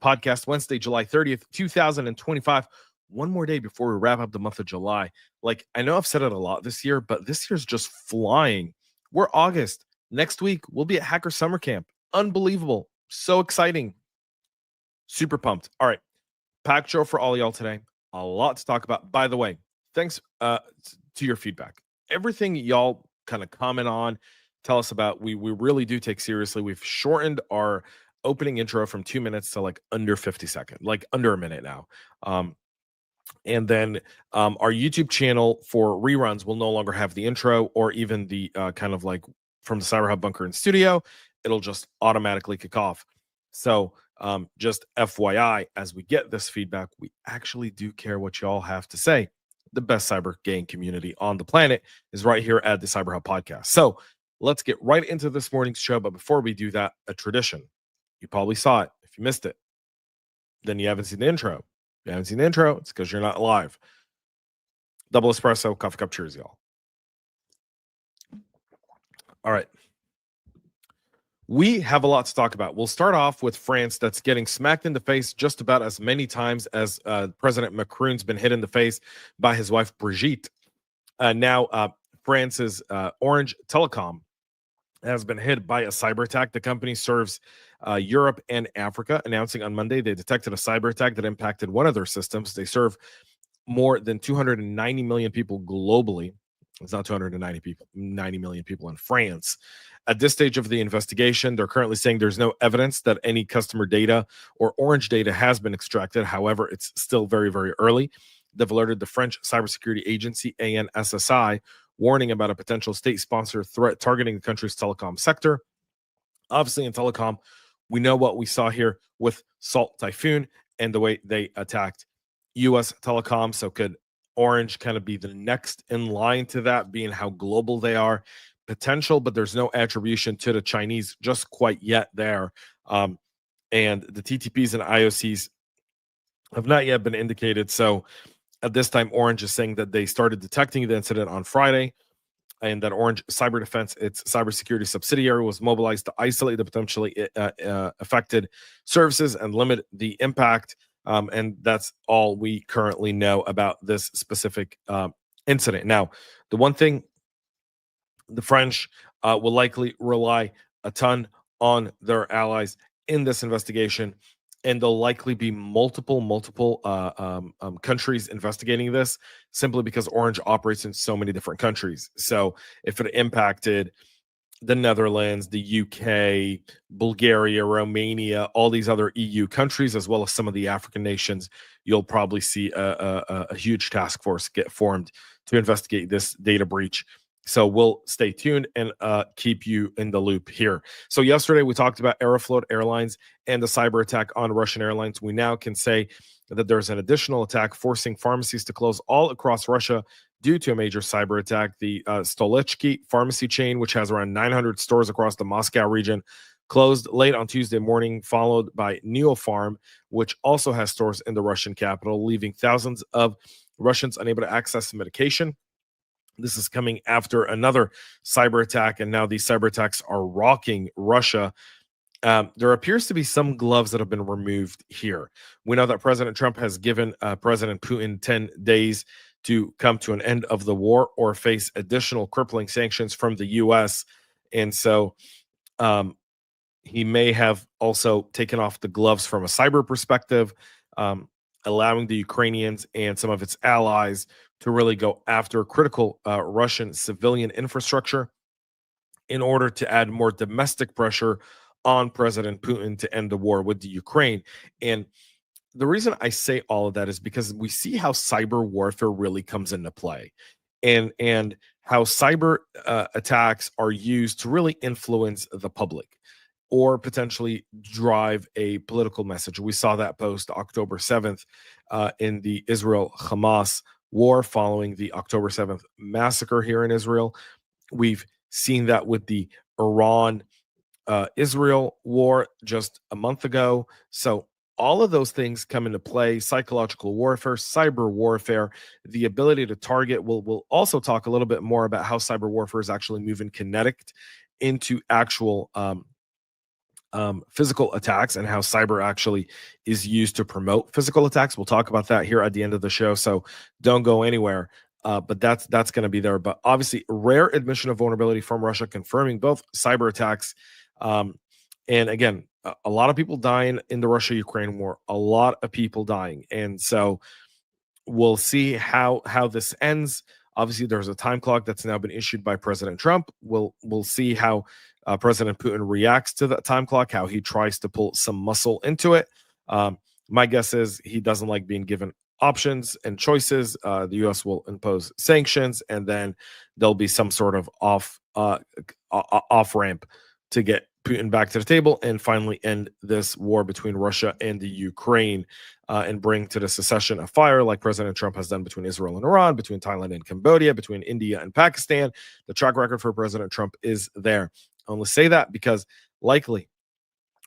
Podcast, Wednesday, July 30th, 2025. One more day before we wrap up the month of July. Like, I know I've said it a lot this year, but this year's just flying. We're August. Next week, we'll be at Hacker Summer Camp. Unbelievable. So exciting. Super pumped. All right. Packed show for all y'all today. A lot to talk about. By the way, thanks to your feedback. Everything y'all kind of comment on, tell us about, we really do take seriously. We've shortened our opening intro from 2 minutes to like under 50 seconds, like under a minute now. And then our YouTube channel for reruns will no longer have the intro or even the kind of like from the CyberHub bunker and studio. It'll just automatically kick off. So just FYI, as we get this feedback, we actually do care what y'all have to say. The best cyber gang community on the planet is right here at the CyberHub Podcast. So let's get right into this morning's show. But before we do that, a tradition. You probably saw it. If you missed it, then you haven't seen the intro. If you haven't seen the intro, it's because you're not live. Double espresso, coffee cup, cheers, y'all. All right. We have a lot to talk about. We'll start off with France, that's getting smacked in the face just about as many times as President Macron's been hit in the face by his wife, Brigitte. Now, France's Orange Telecom has been hit by a cyber attack. The company serves Europe and Africa, announcing on Monday they detected a cyber attack that impacted one of their systems. They serve more than 290 million people globally. It's not 290 people, 90 million people in France. At this stage of the investigation, they're currently saying there's no evidence that any customer data or Orange data has been extracted. However, it's still very, very early. They've alerted the French cybersecurity agency, ANSSI, warning about a potential state-sponsored threat targeting the country's telecom sector. Obviously, in telecom, we know what we saw here with Salt Typhoon and the way they attacked U.S. telecom. So could Orange kind of be the next in line to that, being how global they are? Potential, but there's no attribution to the Chinese just quite yet there. And the TTPs and IOCs have not yet been indicated. So at this time, Orange is saying that they started detecting the incident on Friday, and that Orange Cyber Defense, its cybersecurity subsidiary, was mobilized to isolate the potentially affected services and limit the impact. And that's all we currently know about this specific incident. Now, the one thing, the French will likely rely a ton on their allies in this investigation, and there'll likely be multiple countries investigating this, simply because Orange operates in so many different countries. So if it impacted the Netherlands, the UK, Bulgaria, Romania, all these other EU countries, as well as some of the African nations, you'll probably see a huge task force get formed to investigate this data breach. So we'll stay tuned and keep you in the loop here. So yesterday we talked about Aeroflot Airlines and the cyber attack on Russian airlines. We now can say that there's an additional attack forcing pharmacies to close all across Russia due to a major cyber attack. The Stolichki pharmacy chain, which has around 900 stores across the Moscow region, closed late on Tuesday morning, followed by Neopharm, which also has stores in the Russian capital, leaving thousands of Russians unable to access medication. This is coming after another cyber attack, and now these cyber attacks are rocking Russia. There appears to be some gloves that have been removed here. We know that President Trump has given President Putin 10 days to come to an end of the war or face additional crippling sanctions from the U.S. And so he may have also taken off the gloves from a cyber perspective, allowing the Ukrainians and some of its allies to really go after critical Russian civilian infrastructure in order to add more domestic pressure on President Putin to end the war with the Ukraine. And the reason I say all of that is because we see how cyber warfare really comes into play, and how cyber attacks are used to really influence the public or potentially drive a political message. We saw that post October 7th in the Israel-Hamas war following the October 7th massacre here in Israel. We've seen that with the Iran-Israel war just a month ago. So all of those things come into play: psychological warfare, cyber warfare, the ability to target. We'll also talk a little bit more about how cyber warfare is actually moving kinetic into actual physical attacks and how cyber actually is used to promote physical attacks. We'll talk about that here at the end of the show, so don't go anywhere. But that's going to be there. But obviously, rare admission of vulnerability from Russia, confirming both cyber attacks. And again, a lot of people dying in the Russia-Ukraine war. A lot of people dying, and so we'll see how this ends. Obviously, there's a time clock that's now been issued by President Trump. We'll see how President Putin reacts to that time clock, how he tries to pull some muscle into it. My guess is he doesn't like being given options and choices. The U.S. will impose sanctions, and then there'll be some sort of off ramp to get Putin back to the table and finally end this war between Russia and the Ukraine, and bring to the cessation a fire like President Trump has done between Israel and Iran, between Thailand and Cambodia, between India and Pakistan. The track record for President Trump is there. I only say that because likely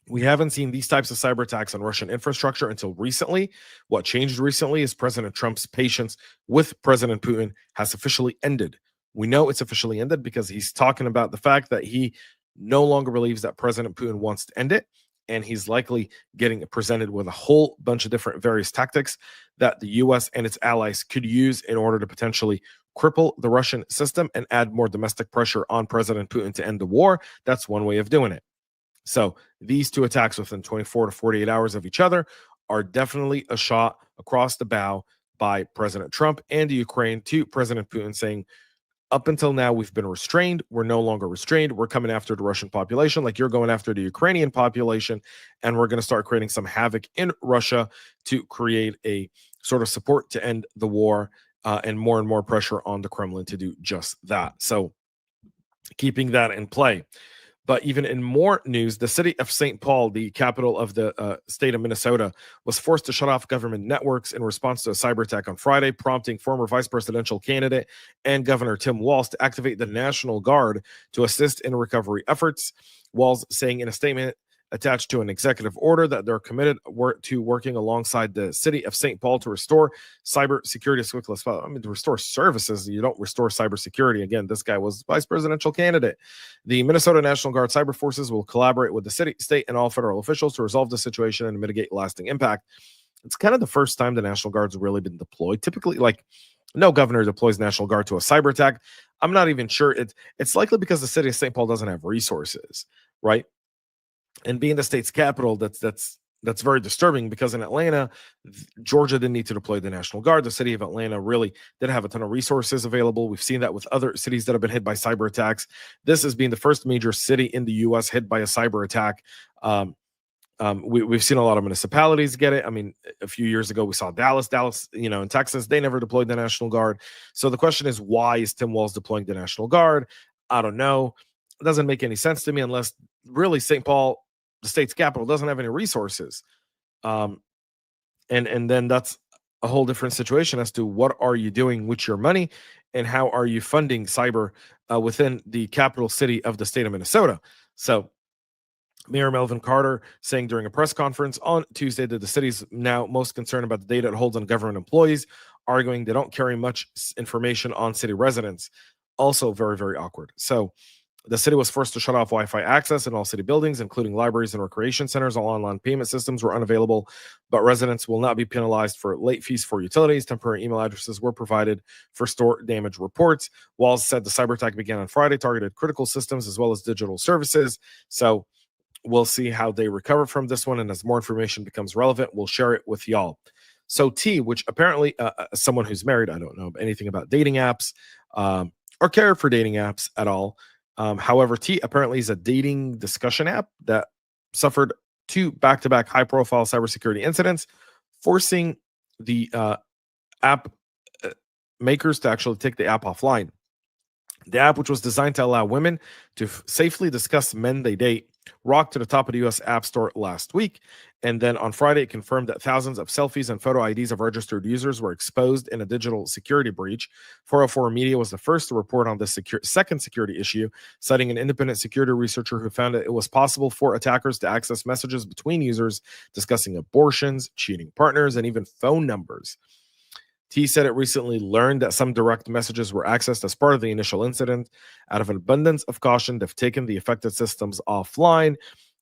we haven't seen these types of cyber attacks on Russian infrastructure until recently. What changed recently is President Trump's patience with President Putin has officially ended. We know it's officially ended because he's talking about the fact that he no longer believes that President Putin wants to end it. And he's likely getting presented with a whole bunch of different various tactics that the US and its allies could use in order to potentially cripple the Russian system and add more domestic pressure on President Putin to end the war. That's one way of doing it. So these two attacks within 24 to 48 hours of each other are definitely a shot across the bow by President Trump and the Ukraine to President Putin, saying, up until now, we've been restrained. We're no longer restrained. We're coming after the Russian population like you're going after the Ukrainian population. And we're going to start creating some havoc in Russia to create a sort of support to end the war, and more pressure on the Kremlin to do just that. So keeping that in play. But even in more news, the city of St. Paul, the capital of the state of Minnesota, was forced to shut off government networks in response to a cyber attack on Friday, prompting former vice presidential candidate and Governor Tim Walz to activate the National Guard to assist in recovery efforts. Walz saying in a statement attached to an executive order that they're committed to working alongside the city of St. Paul to restore cybersecurity as quickly as possible. I mean, to restore services, you don't restore cybersecurity. Again, this guy was vice presidential candidate. The Minnesota National Guard cyber forces will collaborate with the city, state, and all federal officials to resolve the situation and mitigate lasting impact. It's kind of the first time the National Guard's really been deployed. Typically, like, no governor deploys National Guard to a cyber attack. I'm not even sure. It's likely because the city of St. Paul doesn't have resources, right? And being the state's capital, that's very disturbing, because in Atlanta, Georgia didn't need to deploy the National Guard. The city of Atlanta really didn't have a ton of resources available. We've seen that with other cities that have been hit by cyber attacks. This has been the first major city in the U.S. hit by a cyber attack. We've seen a lot of municipalities get it. I mean, a few years ago, we saw Dallas, in Texas, they never deployed the National Guard. So the question is, why is Tim Walz deploying the National Guard? I don't know. It doesn't make any sense to me unless really St. Paul, the state's capital, doesn't have any resources. And then that's a whole different situation as to what are you doing with your money and how are you funding cyber within the capital city of the state of Minnesota. So Mayor Melvin Carter saying during a press conference on Tuesday that the city's now most concerned about the data it holds on government employees, arguing they don't carry much information on city residents. Also very, very awkward. So the city was forced to shut off Wi-Fi access in all city buildings, including libraries and recreation centers. All online payment systems were unavailable, but residents will not be penalized for late fees for utilities. Temporary email addresses were provided for store damage reports. Walz said the cyber attack began on Friday, targeted critical systems as well as digital services. So we'll see how they recover from this one, and as more information becomes relevant, we'll share it with y'all. So T, which apparently someone who's married, I don't know anything about dating apps or care for dating apps at all. However, T apparently is a dating discussion app that suffered 2 back-to-back high-profile cybersecurity incidents, forcing the app makers to actually take the app offline. The app, which was designed to allow women to safely discuss men they date, rocked to the top of the U.S. App Store last week. And then on Friday, it confirmed that thousands of selfies and photo IDs of registered users were exposed in a digital security breach. 404 Media was the first to report on this second security issue, citing an independent security researcher who found that it was possible for attackers to access messages between users discussing abortions, cheating partners, and even phone numbers. T said it recently learned that some direct messages were accessed as part of the initial incident. Out of an abundance of caution, they've taken the affected systems offline.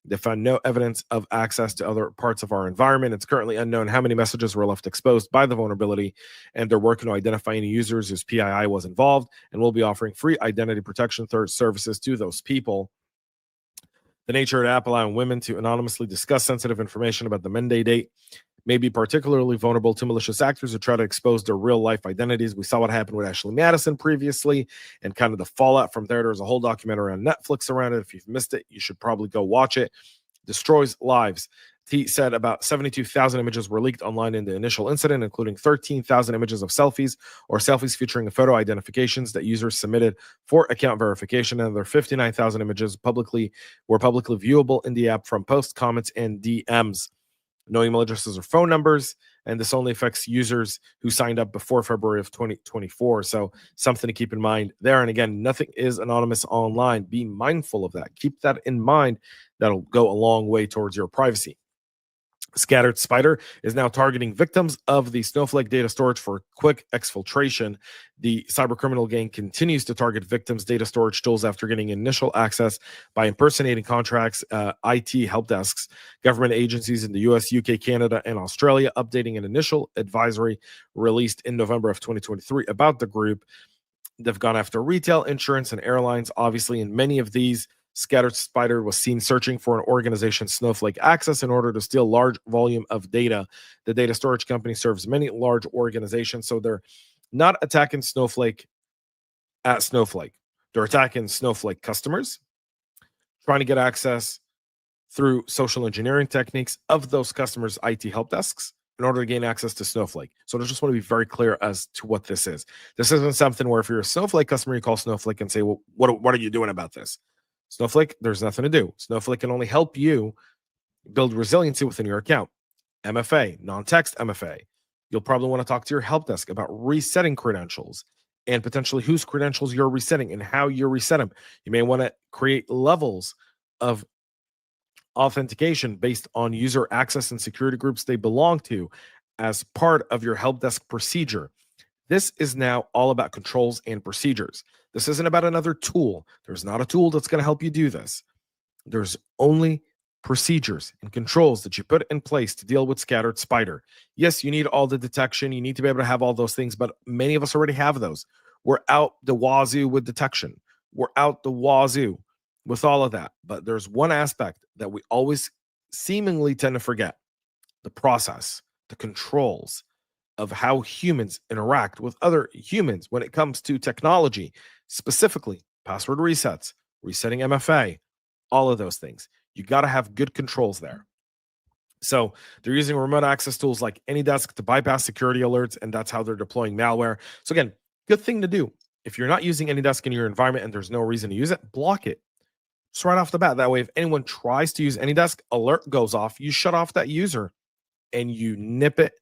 They found no evidence of access to other parts of our environment. It's currently unknown how many messages were left exposed by the vulnerability, and they're working to identify any users whose PII was involved, and we'll be offering free identity protection services to those people. The nature of the app allowing women to anonymously discuss sensitive information about the Monday date may be particularly vulnerable to malicious actors who try to expose their real-life identities. We saw what happened with Ashley Madison previously and kind of the fallout from there. There's a whole documentary on Netflix around it. If you've missed it, you should probably go watch it. Destroys lives. He said about 72,000 images were leaked online in the initial incident, including 13,000 images of selfies or selfies featuring the photo identifications that users submitted for account verification. And there are 59,000 images were publicly viewable in the app from posts, comments, and DMs. No email addresses or phone numbers, and this only affects users who signed up before February of 2024. So something to keep in mind there. And again, nothing is anonymous online. Be mindful of that. Keep that in mind. That'll go a long way towards your privacy. Scattered Spider is now targeting victims of the Snowflake data storage for quick exfiltration. The cybercriminal gang continues to target victims' data storage tools after getting initial access by impersonating contracts, IT help desks, government agencies in the US, UK, Canada, and Australia, updating an initial advisory released in November of 2023 about the group. They've gone after retail, insurance, and airlines. Obviously, in many of these, Scattered Spider was seen searching for an organization's Snowflake access in order to steal large volume of data. The data storage company serves many large organizations, so they're not attacking Snowflake at Snowflake. They're attacking Snowflake customers, trying to get access through social engineering techniques of those customers' IT help desks in order to gain access to Snowflake. So I just want to be very clear as to what this is. This isn't something where if you're a Snowflake customer, you call Snowflake and say, well, what are you doing about this? Snowflake, there's nothing to do. Snowflake can only help you build resiliency within your account. MFA, non-text MFA. You'll probably want to talk to your help desk about resetting credentials and potentially whose credentials you're resetting and how you reset them. You may want to create levels of authentication based on user access and security groups they belong to as part of your help desk procedure. This is now all about controls and procedures. This isn't about another tool. There's not a tool that's going to help you do this. There's only procedures and controls that you put in place to deal with Scattered Spider. Yes, you need all the detection. You need to be able to have all those things, but many of us already have those. We're out the wazoo with detection. We're out the wazoo with all of that. But there's one aspect that we always seemingly tend to forget: the process, the controls of how humans interact with other humans when it comes to technology, specifically password resets, resetting MFA, all of those things. You got to have good controls there. So they're using remote access tools like AnyDesk to bypass security alerts, and that's how they're deploying malware. So again, good thing to do. If you're not using AnyDesk in your environment and there's no reason to use it, block it. Just right off the bat. That way, if anyone tries to use AnyDesk, alert goes off, you shut off that user and you nip it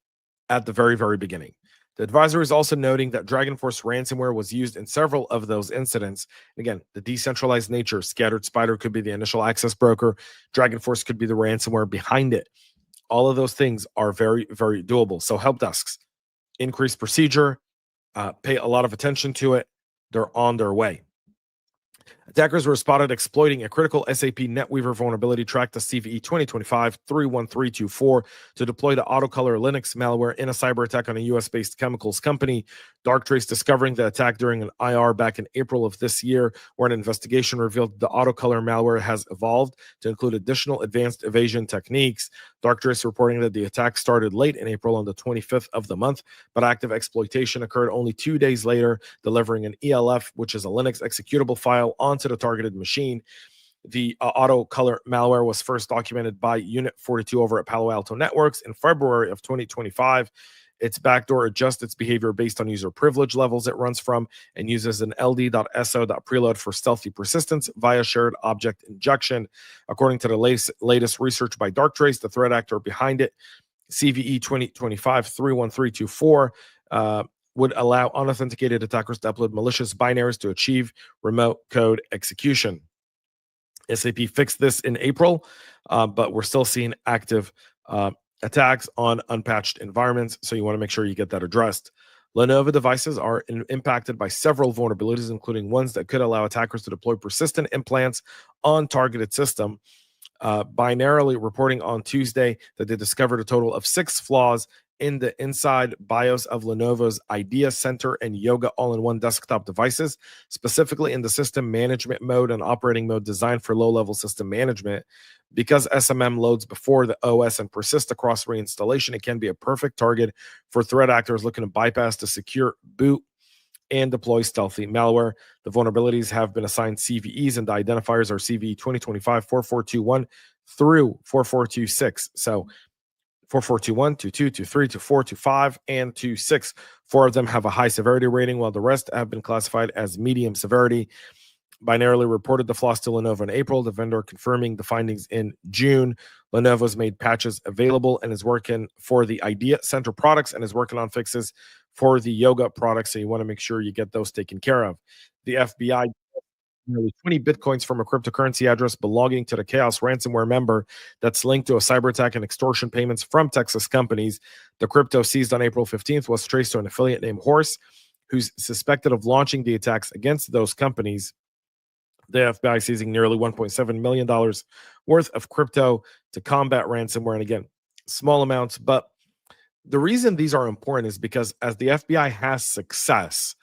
at the very, very beginning. The advisor is also noting that DragonForce ransomware was used in several of those incidents. Again, the decentralized nature, Scattered Spider could be the initial access broker. DragonForce could be the ransomware behind it. All of those things are very, very doable. So help desks, increase procedure, pay a lot of attention to it. They're on their way. Attackers were spotted exploiting a critical SAP NetWeaver vulnerability tracked to CVE 2025-31324 to deploy the AutoColor Linux malware in a cyber attack on a US-based chemicals company. Darktrace discovering the attack during an IR back in April of this year, where an investigation revealed the AutoColor malware has evolved to include additional advanced evasion techniques. Darktrace reporting that the attack started late in April on the 25th of the month, but active exploitation occurred only 2 days later, delivering an ELF, which is a Linux executable file, onto the targeted machine. The AutoColor malware was first documented by Unit 42 over at Palo Alto Networks in February of 2025. Its backdoor adjusts its behavior based on user privilege levels it runs from and uses an ld.so.preload for stealthy persistence via shared object injection. According to the latest research by Darktrace, the threat actor behind it, CVE 2025-31324, would allow unauthenticated attackers to upload malicious binaries to achieve remote code execution. SAP fixed this in April, but we're still seeing active attacks on unpatched environments, so you want to make sure you get that addressed. Lenovo devices are impacted by several vulnerabilities, including ones that could allow attackers to deploy persistent implants on targeted system. binarily reporting on Tuesday that they discovered a total of 6 flaws in the inside BIOS of Lenovo's Idea Center and Yoga all-in-one desktop devices, specifically in the system management mode and operating mode designed for low-level system management. Because SMM loads before the OS and persists across reinstallation, it can be a perfect target for threat actors looking to bypass the secure boot and deploy stealthy malware. The vulnerabilities have been assigned CVEs, and the identifiers are CVE 2025-4421 through 4426. So 4421, 22, 23, 24, 25, and 26. 4 of them have a high severity rating, while the rest have been classified as medium severity. Binarily reported the flaws to Lenovo in April, the vendor confirming the findings in June. Lenovo's made patches available and is working for the Idea Center products and is working on fixes for the Yoga products, so you want to make sure you get those taken care of. The FBI nearly 20 bitcoins from a cryptocurrency address belonging to the Chaos ransomware member that's linked to a cyber attack and extortion payments from Texas companies. The crypto seized on April 15th was traced to an affiliate named Horse, who's suspected of launching the attacks against those companies. The FBI seizing nearly $1.7 million worth of crypto to combat ransomware. And again, small amounts, but the reason these are important is because as the FBI has success,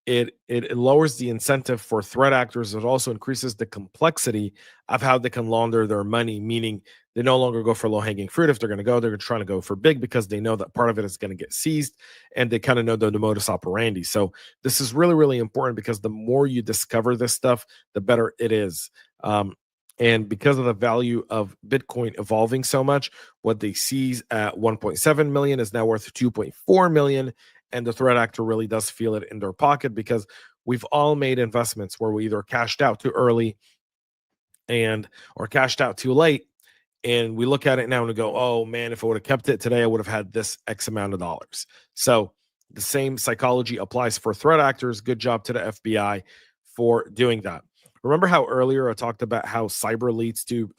it lowers the incentive for threat actors. It also increases the complexity of how they can launder their money, meaning they no longer go for low-hanging fruit. If they're going to go, they're trying to go for big because they know that part of it is going to get seized, and they kind of know the modus operandi. So this is really, really important because the more you discover this stuff, the better it is. And because of the value of Bitcoin evolving so much, what they seize at 1.7 million is now worth 2.4 million. And the threat actor really does feel it in their pocket because we've all made investments where we either cashed out too early or cashed out too late. And we look at it now and we go, oh man, if I would have kept it today, I would have had this X amount of dollars. So the same psychology applies for threat actors. Good job to the FBI for doing that. Remember how earlier I talked about how cyber leads to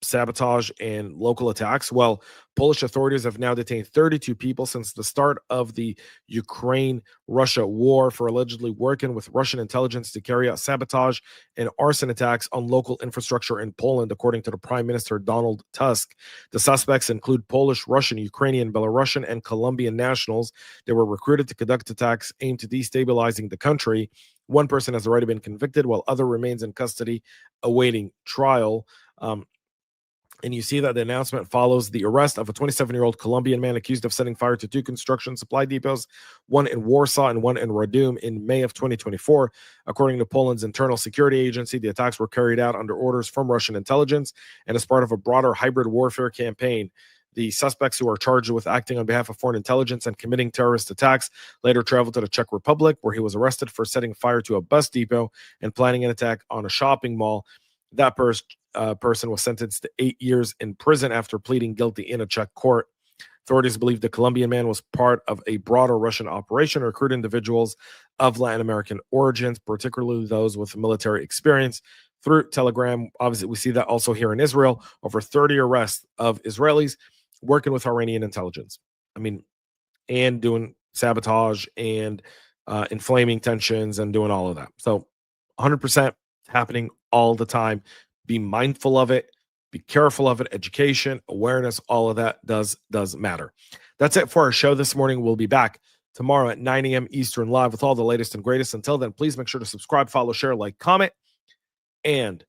sabotage and local attacks? Well, Polish authorities have now detained 32 people since the start of the Ukraine-Russia war for allegedly working with Russian intelligence to carry out sabotage and arson attacks on local infrastructure in Poland, according to the Prime Minister Donald Tusk. The suspects include Polish, Russian, Ukrainian, Belarusian, and Colombian nationals. They were recruited to conduct attacks aimed to destabilizing the country. One person has already been convicted, while other remains in custody awaiting trial. And you see that the announcement follows the arrest of a 27-year-old Colombian man accused of setting fire to 2 construction supply depots, one in Warsaw and one in Radom, in May of 2024. According to Poland's internal security agency, the attacks were carried out under orders from Russian intelligence and as part of a broader hybrid warfare campaign. The suspects, who are charged with acting on behalf of foreign intelligence and committing terrorist attacks, later traveled to the Czech Republic, where he was arrested for setting fire to a bus depot and planning an attack on a shopping mall. That person was sentenced to 8 years in prison after pleading guilty in a Czech court. Authorities believe the Colombian man was part of a broader Russian operation to recruit individuals of Latin American origins, particularly those with military experience, through Telegram. Obviously, we see that also here in Israel. Over 30 arrests of Israelis working with Iranian intelligence. And doing sabotage and inflaming tensions and doing all of that. So 100% happening all the time. Be mindful of it. Be careful of it. Education, awareness, all of that does matter. That's it for our show this morning. We'll be back tomorrow at 9 a.m. Eastern live with all the latest and greatest. Until then, please make sure to subscribe, follow, share, like, comment. And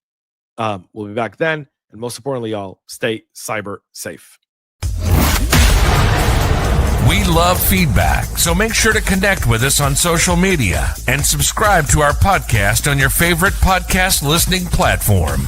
we'll be back then. And most importantly, y'all, stay cyber safe. We love feedback, so make sure to connect with us on social media and subscribe to our podcast on your favorite podcast listening platform.